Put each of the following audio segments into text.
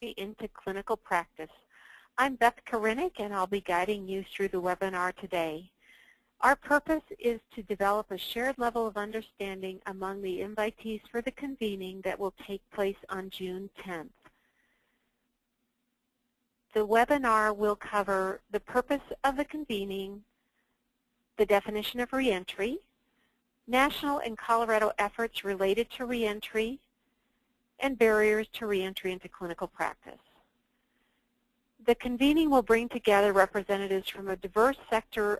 into clinical practice. I'm Beth Korinek, and I'll be guiding you through the webinar today. Our purpose is to develop a shared level of understanding among the invitees for the convening that will take place on June 10th. The webinar will cover the purpose of the convening, the definition of reentry, national and Colorado efforts related to reentry, and barriers to reentry into clinical practice. The convening will bring together representatives from a diverse sectors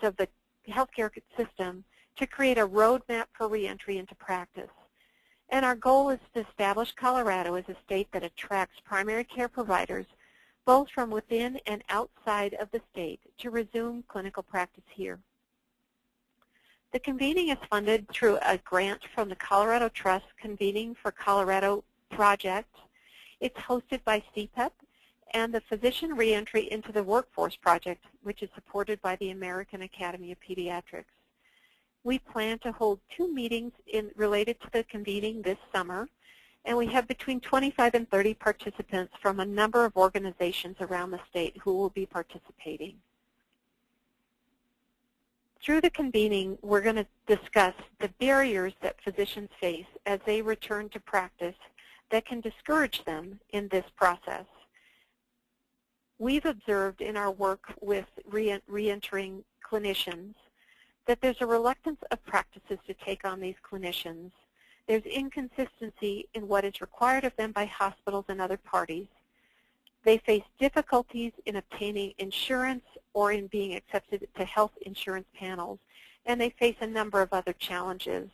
of the healthcare system to create a roadmap for reentry into practice. And our goal is to establish Colorado as a state that attracts primary care providers both from within and outside of the state to resume clinical practice here. The convening is funded through a grant from the Colorado Trust Convening for Colorado project. It's hosted by CPEP and the Physician Reentry into the Workforce project, which is supported by the American Academy of Pediatrics. We plan to hold 2 meetings related to the convening this summer, and we have between 25 and 30 participants from a number of organizations around the state who will be participating. Through the convening, we're going to discuss the barriers that physicians face as they return to practice that can discourage them in this process. We've observed in our work with reentering clinicians that there's a reluctance of practices to take on these clinicians. There's inconsistency in what is required of them by hospitals and other parties. They face difficulties in obtaining insurance or in being accepted to health insurance panels, and they face a number of other challenges.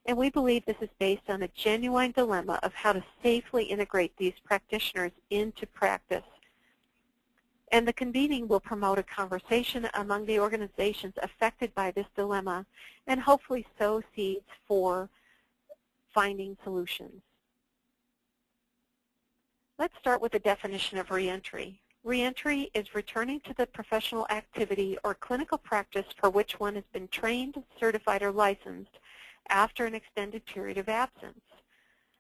And we believe this is based on a genuine dilemma of how to safely integrate these practitioners into practice. And the convening will promote a conversation among the organizations affected by this dilemma and hopefully sow seeds for finding solutions. Let's start with the definition of reentry. Reentry is returning to the professional activity or clinical practice for which one has been trained, certified, or licensed after an extended period of absence.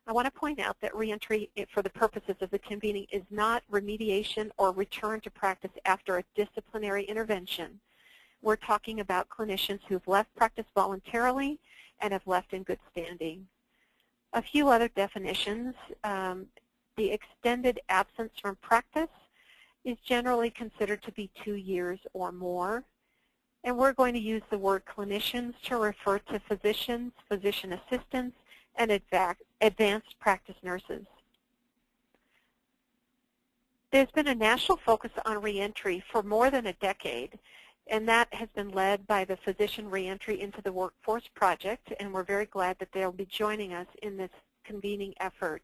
I want to point out that reentry, for the purposes of the convening, is not remediation or return to practice after a disciplinary intervention. We're talking about clinicians who've left practice voluntarily and have left in good standing. A few other definitions. The extended absence from practice is generally considered to be 2 years or more. And we're going to use the word clinicians to refer to physicians, physician assistants, and advanced practice nurses. There's been a national focus on reentry for more than a decade, and that has been led by the Physician Reentry into the Workforce project, and we're very glad that they'll be joining us in this convening effort.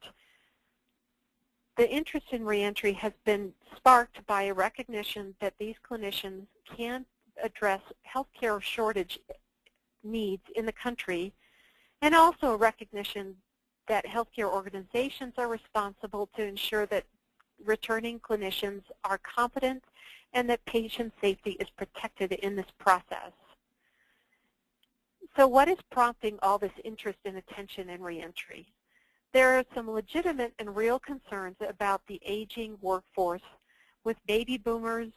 The interest in reentry has been sparked by a recognition that these clinicians can address healthcare shortage needs in the country, and also a recognition that healthcare organizations are responsible to ensure that returning clinicians are competent and that patient safety is protected in this process. So what is prompting all this interest and attention in reentry? There are some legitimate and real concerns about the aging workforce with baby boomers,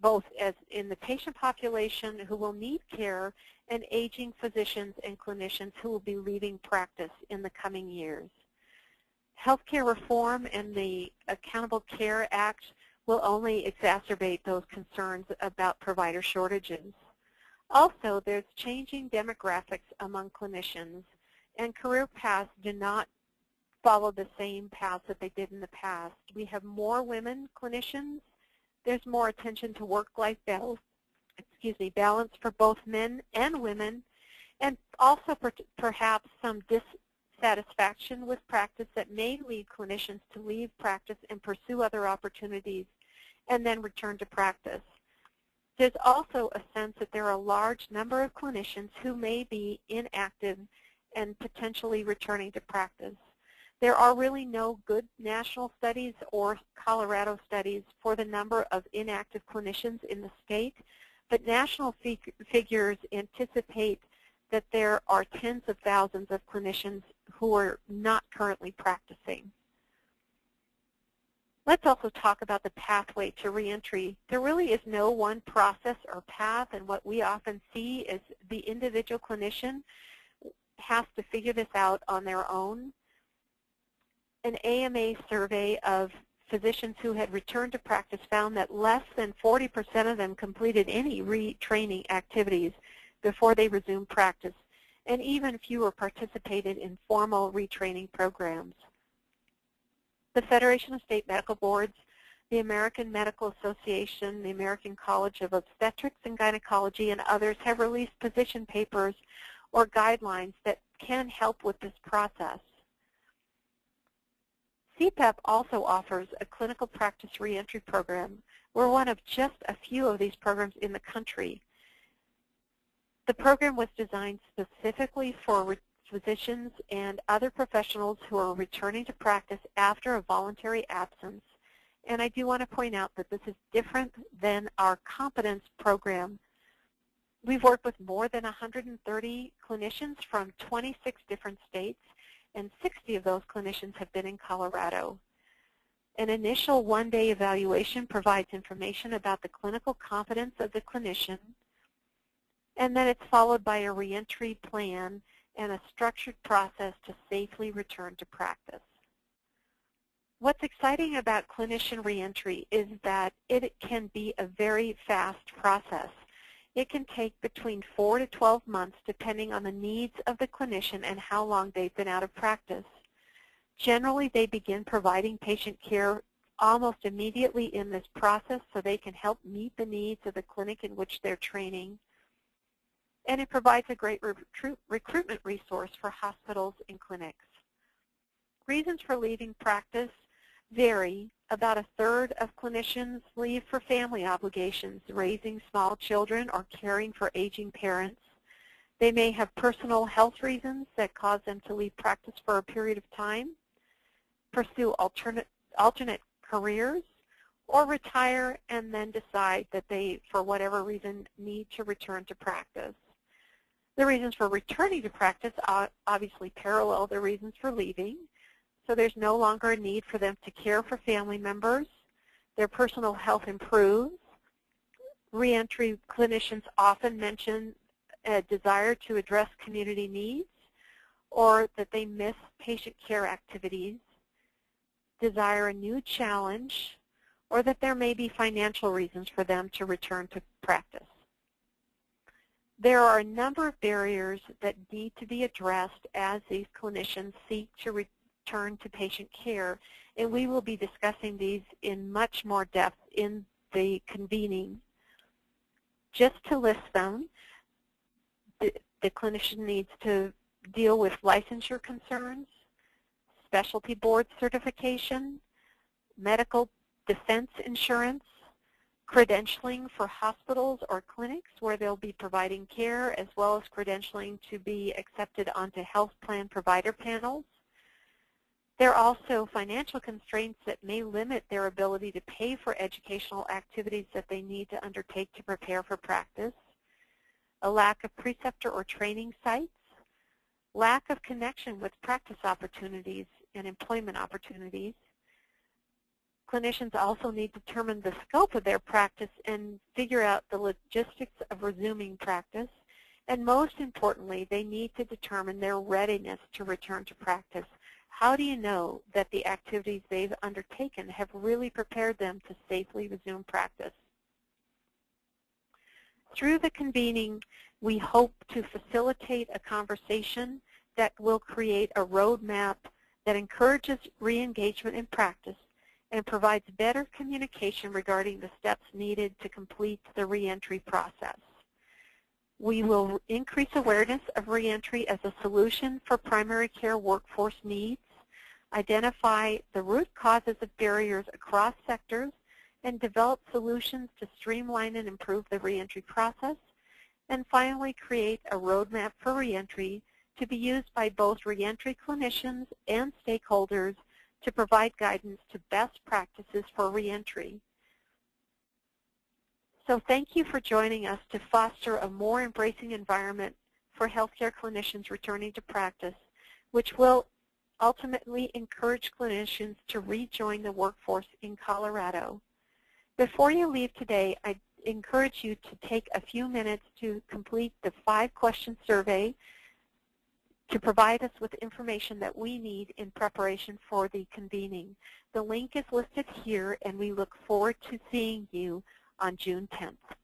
both as in the patient population who will need care and aging physicians and clinicians who will be leaving practice in the coming years. Healthcare reform and the Accountable Care Act will only exacerbate those concerns about provider shortages. Also, there's changing demographics among clinicians, and career paths do not follow the same paths that they did in the past. We have more women clinicians. There's more attention to work-life balance for both men and women, and also perhaps some dissatisfaction with practice that may lead clinicians to leave practice and pursue other opportunities and then return to practice. There's also a sense that there are a large number of clinicians who may be inactive and potentially returning to practice. There are really no good national studies or Colorado studies for the number of inactive clinicians in the state, but national figures anticipate that there are tens of thousands of clinicians who are not currently practicing. Let's also talk about the pathway to reentry. There really is no one process or path, and what we often see is the individual clinician has to figure this out on their own. An AMA survey of physicians who had returned to practice found that less than 40% of them completed any retraining activities before they resumed practice, and even fewer participated in formal retraining programs. The Federation of State Medical Boards, the American Medical Association, the American College of Obstetrics and Gynecology, and others have released position papers or guidelines that can help with this process. CPEP also offers a clinical practice reentry program. We're one of just a few of these programs in the country. The program was designed specifically for physicians and other professionals who are returning to practice after a voluntary absence. And I do want to point out that this is different than our competence program. We've worked with more than 130 clinicians from 26 different states, and 60 of those clinicians have been in Colorado. An initial one-day evaluation provides information about the clinical competence of the clinician, and then it's followed by a reentry plan and a structured process to safely return to practice. What's exciting about clinician reentry is that it can be a very fast process. It can take between 4 to 12 months depending on the needs of the clinician and how long they've been out of practice. Generally, they begin providing patient care almost immediately in this process so they can help meet the needs of the clinic in which they're training. And it provides a great recruitment resource for hospitals and clinics. Reasons for leaving practice vary. About a third of clinicians leave for family obligations, raising small children or caring for aging parents. They may have personal health reasons that cause them to leave practice for a period of time, pursue alternate careers, or retire and then decide that they, for whatever reason, need to return to practice. The reasons for returning to practice obviously parallel the reasons for leaving. So there's no longer a need for them to care for family members. Their personal health improves. Reentry clinicians often mention a desire to address community needs, or that they miss patient care activities, desire a new challenge, or that there may be financial reasons for them to return to practice. There are a number of barriers that need to be addressed as these clinicians seek to return to patient care, and we will be discussing these in much more depth in the convening. Just to list them, the clinician needs to deal with licensure concerns, specialty board certification, medical defense insurance, credentialing for hospitals or clinics where they'll be providing care, as well as credentialing to be accepted onto health plan provider panels. There are also financial constraints that may limit their ability to pay for educational activities that they need to undertake to prepare for practice, a lack of preceptor or training sites, lack of connection with practice opportunities and employment opportunities. Clinicians also need to determine the scope of their practice and figure out the logistics of resuming practice. And most importantly, they need to determine their readiness to return to practice. How do you know that the activities they've undertaken have really prepared them to safely resume practice? Through the convening, we hope to facilitate a conversation that will create a roadmap that encourages re-engagement in practice and provides better communication regarding the steps needed to complete the reentry process. We will increase awareness of reentry as a solution for primary care workforce needs, identify the root causes of barriers across sectors, and develop solutions to streamline and improve the reentry process, and finally create a roadmap for reentry to be used by both reentry clinicians and stakeholders to provide guidance to best practices for reentry. So thank you for joining us to foster a more embracing environment for healthcare clinicians returning to practice, which will ultimately encourage clinicians to rejoin the workforce in Colorado. Before you leave today, I encourage you to take a few minutes to complete the 5-question survey to provide us with information that we need in preparation for the convening. The link is listed here, and we look forward to seeing you on June 10th.